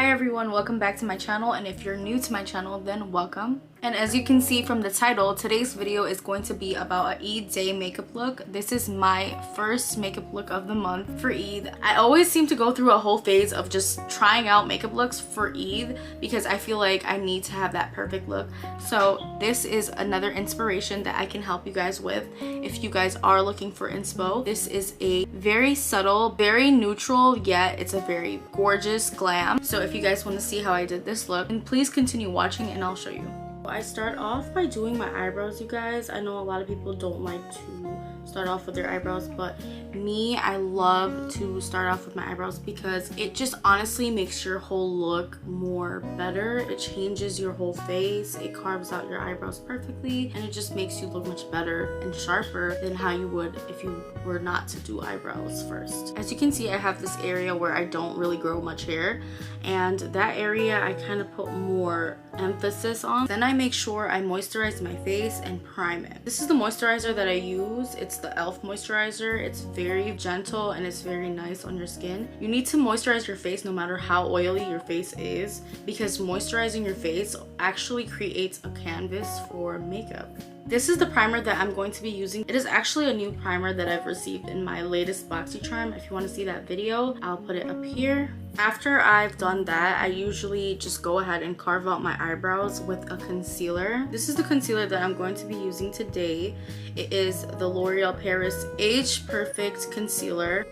Hi everyone, welcome back to my channel, and if you're new to my channel, then welcome. And as you can see from the title, today's video is going to be about an Eid day makeup look. This is my first makeup look of the month for Eid. I always seem to go through a whole phase of just trying out makeup looks for Eid because I feel like I need to have that perfect look. So this is another inspiration that I can help you guys with if you guys are looking for inspo. This is a very subtle, very neutral, yet it's a very gorgeous glam. So if you guys want to see how I did this look, then please continue watching and I'll show you. I start off by doing my eyebrows, you guys. I know a lot of people don't like to start off with their eyebrows, but me, I love to start off with my eyebrows because it just honestly makes your whole look more better. It changes your whole face, it carves out your eyebrows perfectly, and it just makes you look much better and sharper than how you would if you were not to do eyebrows first. As you can see, I have this area where I don't really grow much hair, and that area I kind of put more emphasis on. Then I make sure I moisturize my face and prime it. This is the moisturizer that I use. It's the e.l.f. moisturizer. It's very gentle and it's very nice on your skin. You need to moisturize your face no matter how oily your face is, because moisturizing your face actually creates a canvas for makeup. This is the primer that I'm going to be using. It is actually a new primer that I've received in my latest BoxyCharm. If you want to see that video, I'll put it up here. After I've done that, I usually just go ahead and carve out my eyebrows with a concealer. This is the concealer that I'm going to be using today. It is the L'Oreal Paris Age Perfect Concealer.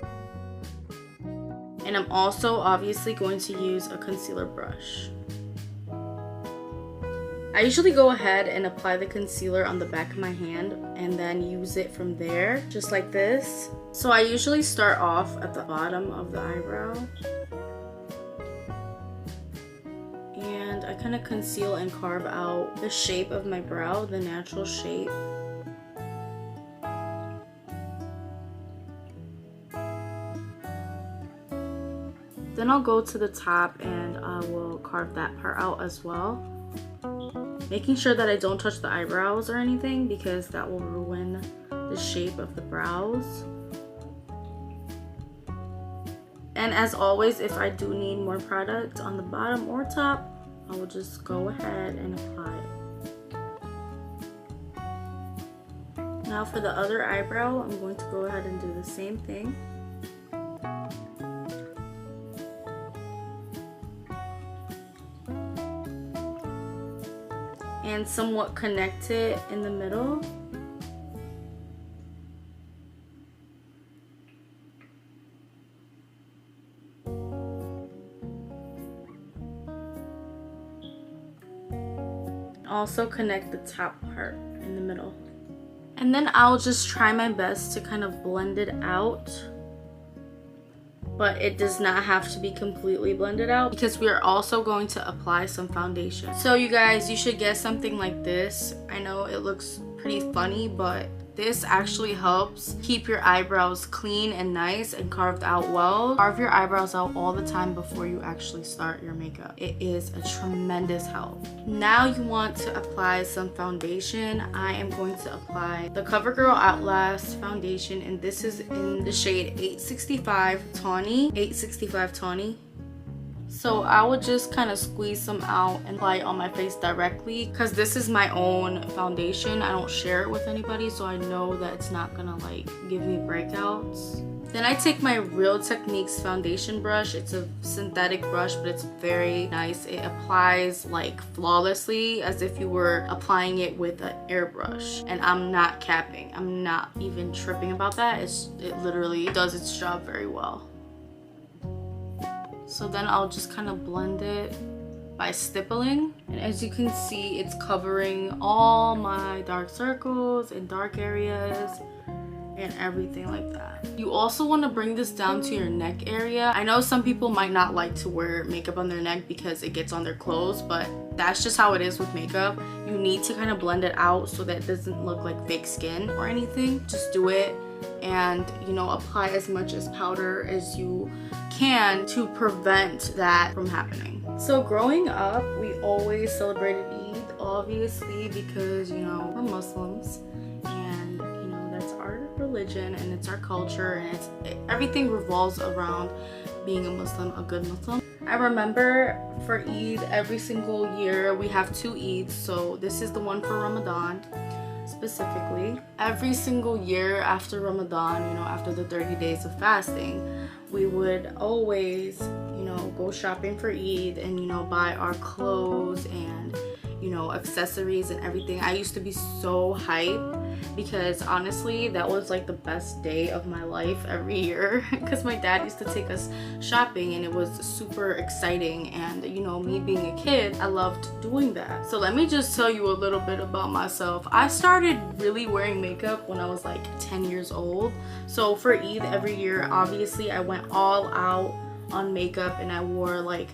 And I'm also obviously going to use a concealer brush. I usually go ahead and apply the concealer on the back of my hand and then use it from there, just like this. So I usually start off at the bottom of the eyebrow. And I kind of conceal and carve out the shape of my brow, the natural shape. Then I'll go to the top and I will carve that part out as well. Making sure that I don't touch the eyebrows or anything because that will ruin the shape of the brows. And as always, if I do need more product on the bottom or top, I will just go ahead and apply it. Now for the other eyebrow, I'm going to go ahead and do the same thing. And somewhat connect it in the middle. Also connect the top part in the middle. And then I'll just try my best to kind of blend it out. But it does not have to be completely blended out because we are also going to apply some foundation. So you guys, you should get something like this. I know it looks pretty funny, but this actually helps keep your eyebrows clean and nice and carved out well. Carve your eyebrows out all the time before you actually start your makeup. It is a tremendous help. Now you want to apply some foundation. I am going to apply the CoverGirl Outlast foundation, and this is in the shade 865 Tawny. So I would just kind of squeeze some out and apply it on my face directly because this is my own foundation. I don't share it with anybody, so I know that it's not gonna like give me breakouts. Then I take my Real Techniques foundation brush. It's a synthetic brush, but it's very nice. It applies like flawlessly as if you were applying it with an airbrush. And I'm not capping. I'm not even tripping about that. It literally does its job very well. So then I'll just kind of blend it by stippling. And as you can see, it's covering all my dark circles and dark areas and everything like that. You also want to bring this down to your neck area. I know some people might not like to wear makeup on their neck because it gets on their clothes, but that's just how it is with makeup. You need to kind of blend it out so that it doesn't look like fake skin or anything. Just do it and, you know, apply as much as powder as you can to prevent that from happening. So growing up, we always celebrated Eid, obviously, because, you know, we're Muslims and, you know, that's our religion and it's our culture, and everything revolves around being a Muslim, a good Muslim. I remember for Eid, every single year we have 2 Eids, so this is the one for Ramadan specifically. Every single year after Ramadan, you know, after the 30 days of fasting, we would always, you know, go shopping for Eid and, you know, buy our clothes and, you know, accessories and everything. I used to be so hyped because honestly that was like the best day of my life every year because my dad used to take us shopping and it was super exciting, and you know, me being a kid, I loved doing that. So let me just tell you a little bit about myself. I started really wearing makeup when I was like 10 years old. So for Eid every year, obviously I went all out on makeup and I wore like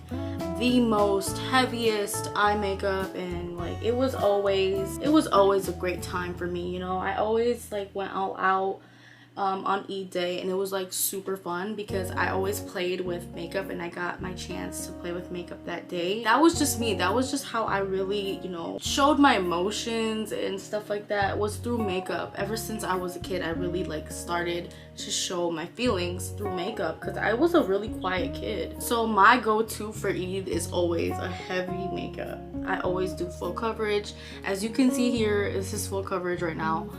the most heaviest eye makeup, and like it was always a great time for me, you know. I always like went all out on Eid day, and it was like super fun because I always played with makeup and I got my chance to play with makeup that day. That was just me. That was just how I really, you know, showed my emotions and stuff like that, was through makeup. Ever since I was a kid, I really like started to show my feelings through makeup because I was a really quiet kid. So my go-to for Eid is always a heavy makeup. I always do full coverage. As you can see here, this is full coverage right now.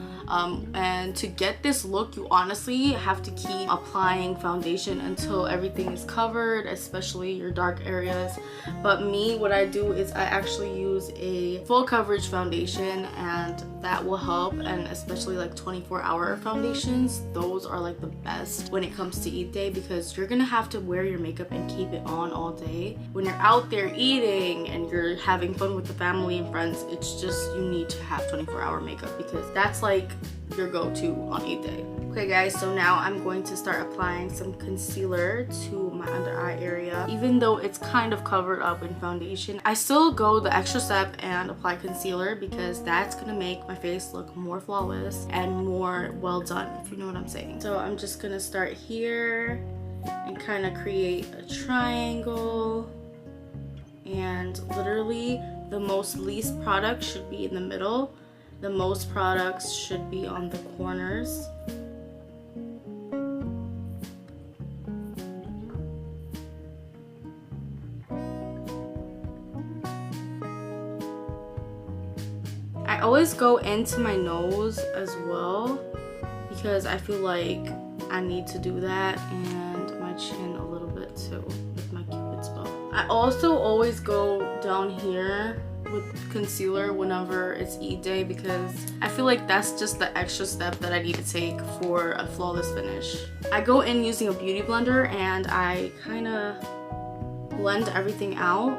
And to get this look, you honestly have to keep applying foundation until everything is covered, especially your dark areas. But me, what I do is I actually use a full coverage foundation, and that will help. And especially like 24-hour foundations, those are like the best when it comes to Eid day, because you're gonna have to wear your makeup and keep it on all day. When you're out there eating and you're having fun with the family and friends, it's just, you need to have 24-hour makeup because that's like your go-to on Eid day. Okay guys, so now I'm going to start applying some concealer to my under eye area. Even though it's kind of covered up in foundation, I still go the extra step and apply concealer because that's gonna make my face look more flawless and more well done, if you know what I'm saying. So I'm just gonna start here and kind of create a triangle, and literally the most least product should be in the middle. The most products should be on the corners. I always go into my nose as well because I feel like I need to do that, and my chin a little bit too with my Cupid's bow. I also always go down here with concealer whenever it's Eid day because I feel like that's just the extra step that I need to take for a flawless finish. I go in using a beauty blender and I kind of blend everything out.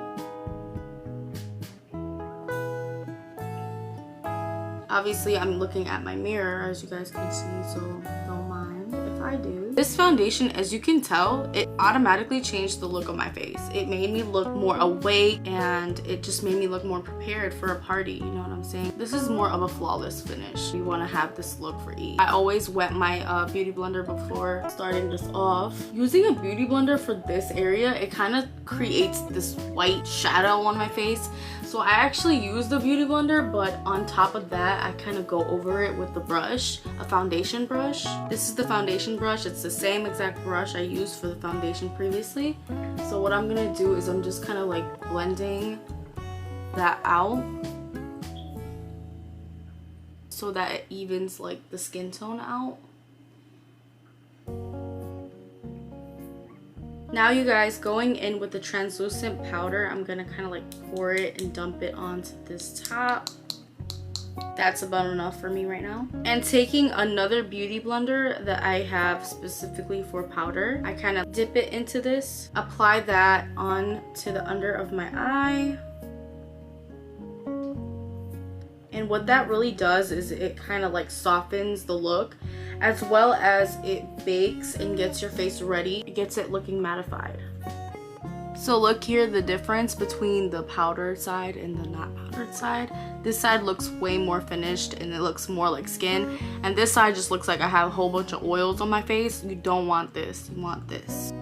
Obviously I'm looking at my mirror, as you guys can see, so don't mind if I do. This foundation, as you can tell, it automatically changed the look of my face. It made me look more awake, and it just made me look more prepared for a party, you know what I'm saying? This is more of a flawless finish. You want to have this look for Eid. I always wet my beauty blender before starting this off. Using a beauty blender for this area, it kind of creates this white shadow on my face. So I actually use the beauty blender, but on top of that, I kind of go over it with the brush, a foundation brush. This is the foundation brush. It's the same exact brush I used for the foundation previously. So what I'm gonna do is I'm just kind of like blending that out so that it evens like the skin tone out. Now you guys, going in with the translucent powder, I'm gonna kind of like pour it and dump it onto this top. That's about enough for me right now. And taking another beauty blender that I have specifically for powder, I kind of dip it into this, apply that on to the under of my eye. And what that really does is it kind of like softens the look, as well as it bakes and gets your face ready. It gets it looking mattified. So look here, the difference between the powdered side and the not powdered side. This side looks way more finished and it looks more like skin. And this side just looks like I have a whole bunch of oils on my face. You don't want this, you want this.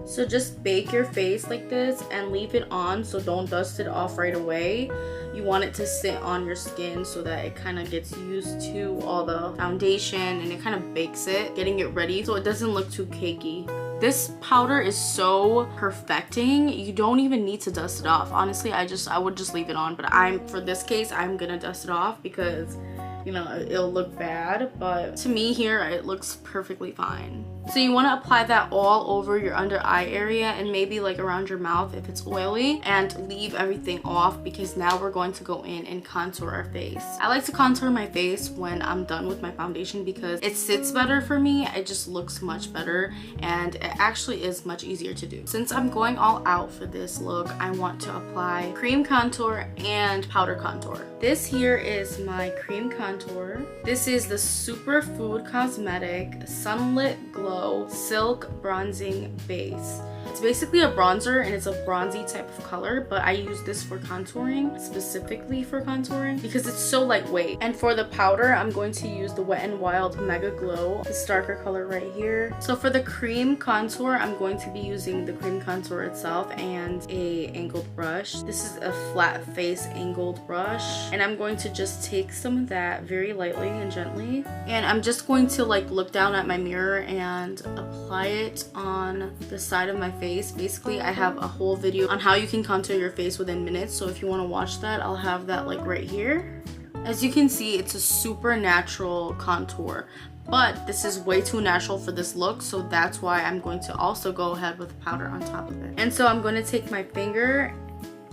So just bake your face like this and leave it on, so don't dust it off right away. You want it to sit on your skin so that it kind of gets used to all the foundation and it kind of bakes it, getting it ready so it doesn't look too cakey. This powder is so perfecting. You don't even need to dust it off. Honestly, I would just leave it on, but for this case, I'm gonna dust it off because, you know, it'll look bad, but to me here, it looks perfectly fine. So you want to apply that all over your under eye area and maybe like around your mouth if it's oily, and leave everything off because now we're going to go in and contour our face. I like to contour my face when I'm done with my foundation because it sits better for me. It just looks much better and it actually is much easier to do. Since I'm going all out for this look, I want to apply cream contour and powder contour. This here is my cream contour. This is the Superfood Cosmetic Sunlit Glow Silk Bronzing Base. It's basically a bronzer and it's a bronzy type of color, but I use this for contouring, specifically for contouring because it's so lightweight. And for the powder, I'm going to use the Wet n Wild Mega Glow, this darker color right here. So for the cream contour, I'm going to be using the cream contour itself and a angled brush. This is a flat face angled brush, and I'm going to just take some of that very lightly and gently, and I'm just going to like look down at my mirror and apply it on the side of my face. Basically, I have a whole video on how you can contour your face within minutes, so if you want to watch that, I'll have that like right here. As you can see, it's a super natural contour, but this is way too natural for this look, so that's why I'm going to also go ahead with powder on top of it. And so I'm going to take my finger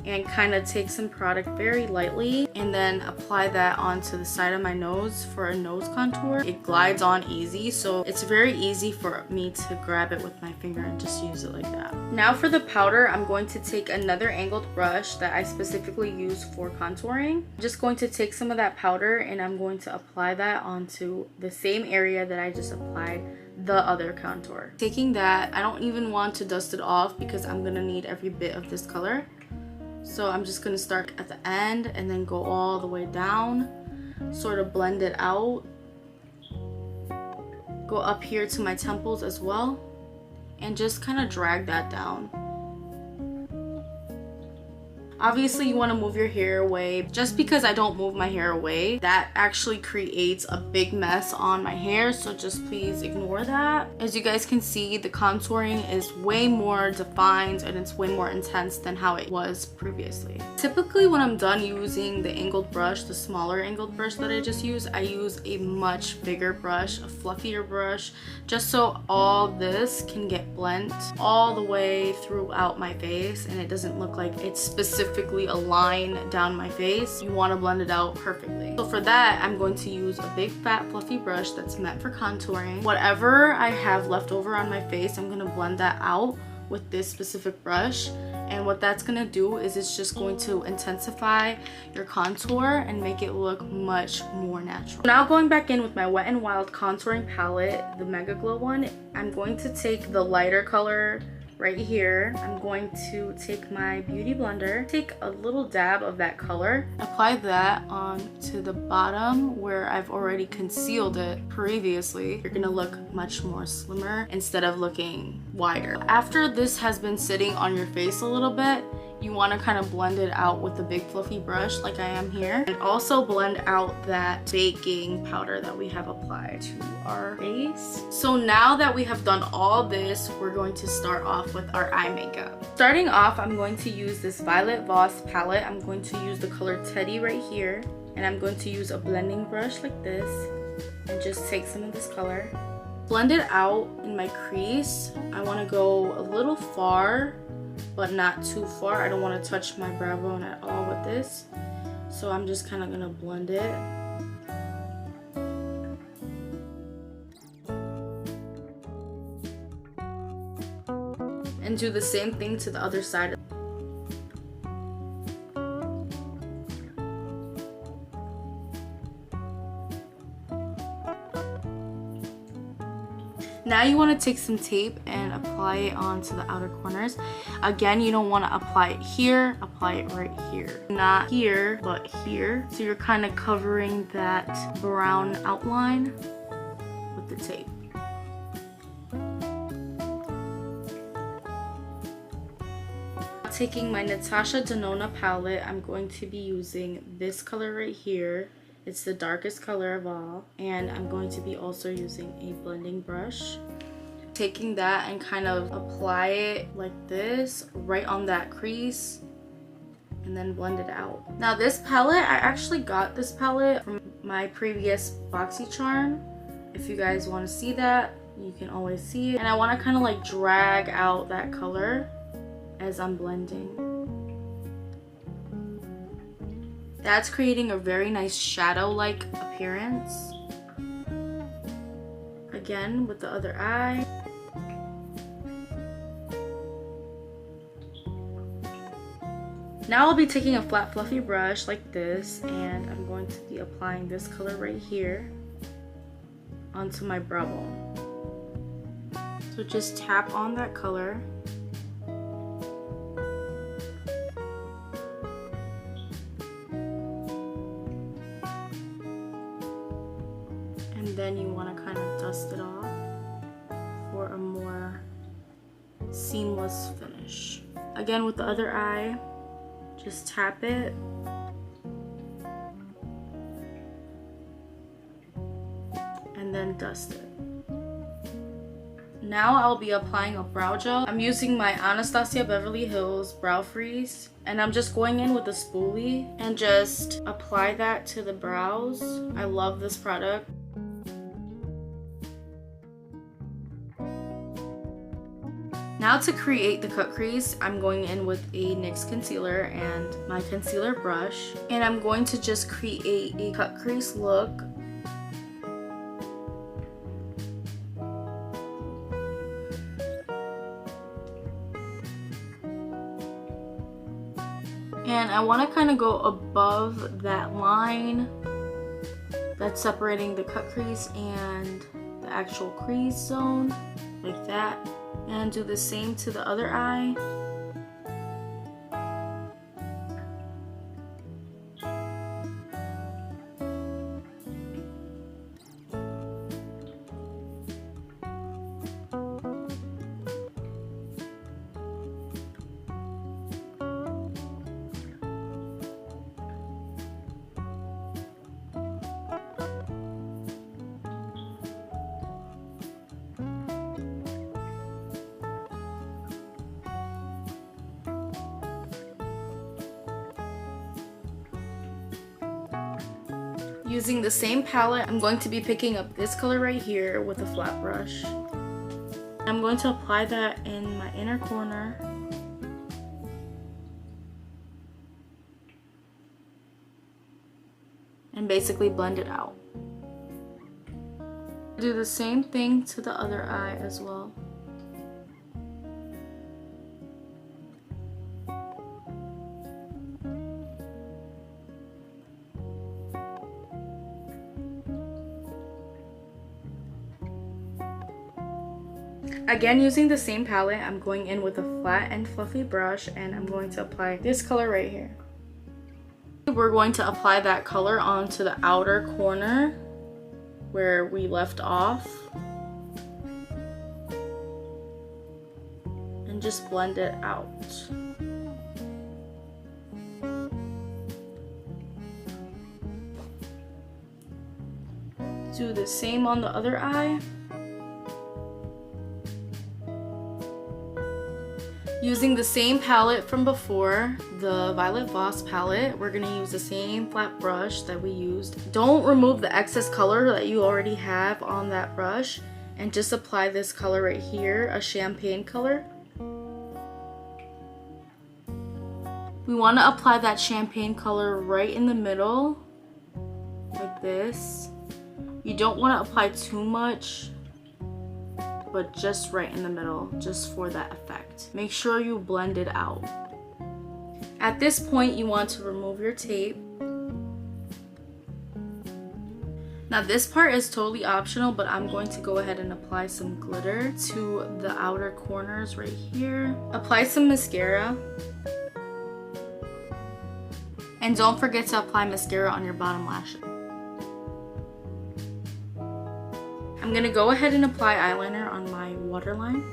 and kind of take some product very lightly and then apply that onto the side of my nose for a nose contour. It glides on easy, so it's very easy for me to grab it with my finger and just use it like that. Now for the powder, I'm going to take another angled brush that I specifically use for contouring. I'm just going to take some of that powder and I'm going to apply that onto the same area that I just applied the other contour. Taking that, I don't even want to dust it off because I'm gonna need every bit of this color. So I'm just going to start at the end and then go all the way down, sort of blend it out, go up here to my temples as well, and just kind of drag that down. Obviously, you want to move your hair away. Just because I don't move my hair away, that actually creates a big mess on my hair, so just please ignore that. As you guys can see, the contouring is way more defined and it's way more intense than how it was previously. Typically, when I'm done using the angled brush, the smaller angled brush that I just used, I use a much bigger brush, a fluffier brush, just so all this can get blent all the way throughout my face and it doesn't look like it's specifically a line down my face. You want to blend it out perfectly. So for that, I'm going to use a big fat fluffy brush that's meant for contouring. Whatever I have left over on my face, I'm going to blend that out with this specific brush, and what that's going to do is it's just going to intensify your contour and make it look much more natural. Now going back in with my Wet n Wild contouring palette, the Mega Glow one, I'm going to take the lighter color right here. I'm going to take my beauty blender, take a little dab of that color, apply that onto the bottom where I've already concealed it previously. You're gonna look much more slimmer instead of looking wider. After this has been sitting on your face a little bit, you want to kind of blend it out with a big fluffy brush like I am here, and also blend out that baking powder that we have applied to our face. So now that we have done all this, we're going to start off with our eye makeup. Starting off, I'm going to use this Violet Voss palette. I'm going to use the color Teddy right here, and I'm going to use a blending brush like this and just take some of this color, blend it out in my crease. I want to go a little far but not too far. I don't want to touch my brow bone at all with this, so I'm just kind of gonna blend it. And do the same thing to the other side. Now you want to take some tape and apply it onto the outer corners. Again, you don't want to apply it here, apply it right here. Not here, but here. So you're kind of covering that brown outline with the tape. taking my Natasha Denona palette, I'm going to be using this color right here. It's the darkest color of all. And I'm going to be also using a blending brush. Taking that and kind of apply it like this right on that crease and then blend it out. Now this palette, I actually got this palette from my previous BoxyCharm. If you guys want to see that, you can always see it. And I want to kind of like drag out that color as I'm blending. That's creating a very nice shadow-like appearance. Again, with the other eye. Now I'll be taking a flat fluffy brush like this, and I'm going to be applying this color right here onto my brow bone. So just tap on that color. And then you want to kind of dust it off for a more seamless finish. Again, with the other eye, just tap it. And then dust it. Now I'll be applying a brow gel. I'm using my Anastasia Beverly Hills Brow Freeze. And I'm just going in with a spoolie and just apply that to the brows. I love this product. Now to create the cut crease, I'm going in with a NYX concealer and my concealer brush. And I'm going to just create a cut crease look. And I want to kind of go above that line that's separating the cut crease and the actual crease zone, like that. And do the same to the other eye. Using the same palette, I'm going to be picking up this color right here with a flat brush. I'm going to apply that in my inner corner. And basically blend it out. Do the same thing to the other eye as well. Again, using the same palette, I'm going in with a flat and fluffy brush and I'm going to apply this color right here. We're going to apply that color onto the outer corner where we left off and just blend it out. Do the same on the other eye. Using the same palette from before, the Violet Voss palette, we're going to use the same flat brush that we used. Don't remove the excess color that you already have on that brush and just apply this color right here, a champagne color. We want to apply that champagne color right in the middle, like this. You don't want to apply too much, but just right in the middle, just for that effect. Make sure you blend it out. At this point, you want to remove your tape. Now this part is totally optional, but I'm going to go ahead and apply some glitter to the outer corners right here. Apply some mascara. And don't forget to apply mascara on your bottom lashes. I'm going to go ahead and apply eyeliner on my waterline.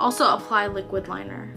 Also apply liquid liner.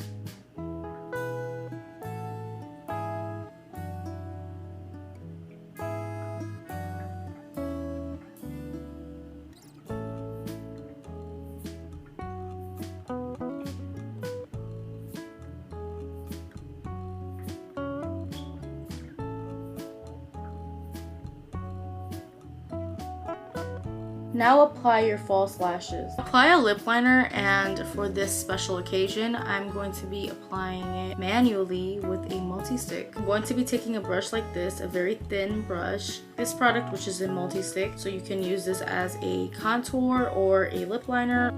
Now apply your false lashes. Apply a lip liner, and for this special occasion, I'm going to be applying it manually with a multi-stick. I'm going to be taking a brush like this, a very thin brush. This product, which is in multi-stick, so you can use this as a contour or a lip liner.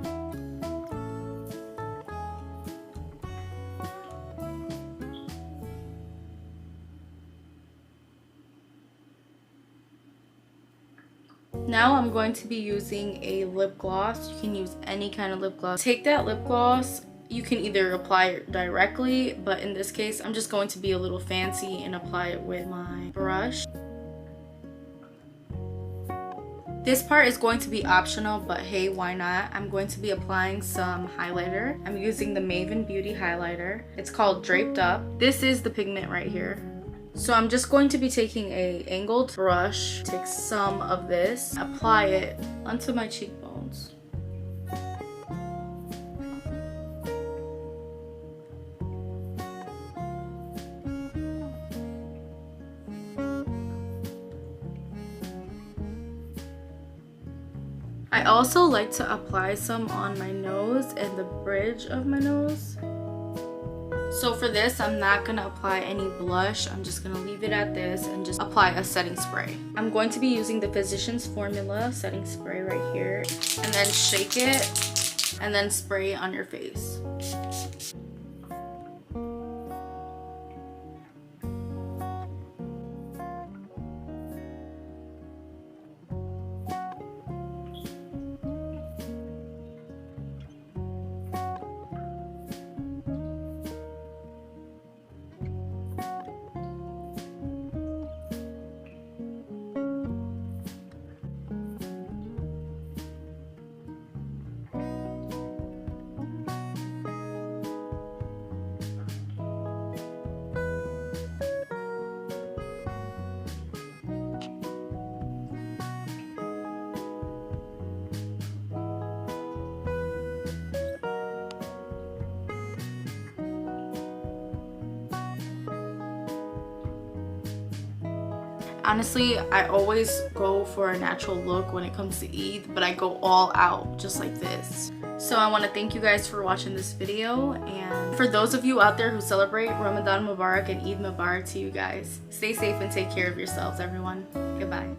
Now I'm going to be using a lip gloss. You can use any kind of lip gloss. Take that lip gloss, you can either apply it directly, but in this case I'm just going to be a little fancy and apply it with my brush. This part is going to be optional, but hey, why not? I'm going to be applying some highlighter. I'm using the Maven Beauty highlighter. It's called Draped Up. This is the pigment right here. So I'm just going to be taking a angled brush, take some of this, apply it onto my cheekbones. I also like to apply some on my nose and the bridge of my nose. So for this, I'm not going to apply any blush. I'm just going to leave it at this and just apply a setting spray. I'm going to be using the Physicians Formula setting spray right here. And then shake it and then spray it on your face. Honestly, I always go for a natural look when it comes to Eid, but I go all out just like this. So I want to thank you guys for watching this video, and for those of you out there who celebrate Ramadan Mubarak and Eid Mubarak to you guys. Stay safe and take care of yourselves, everyone. Goodbye.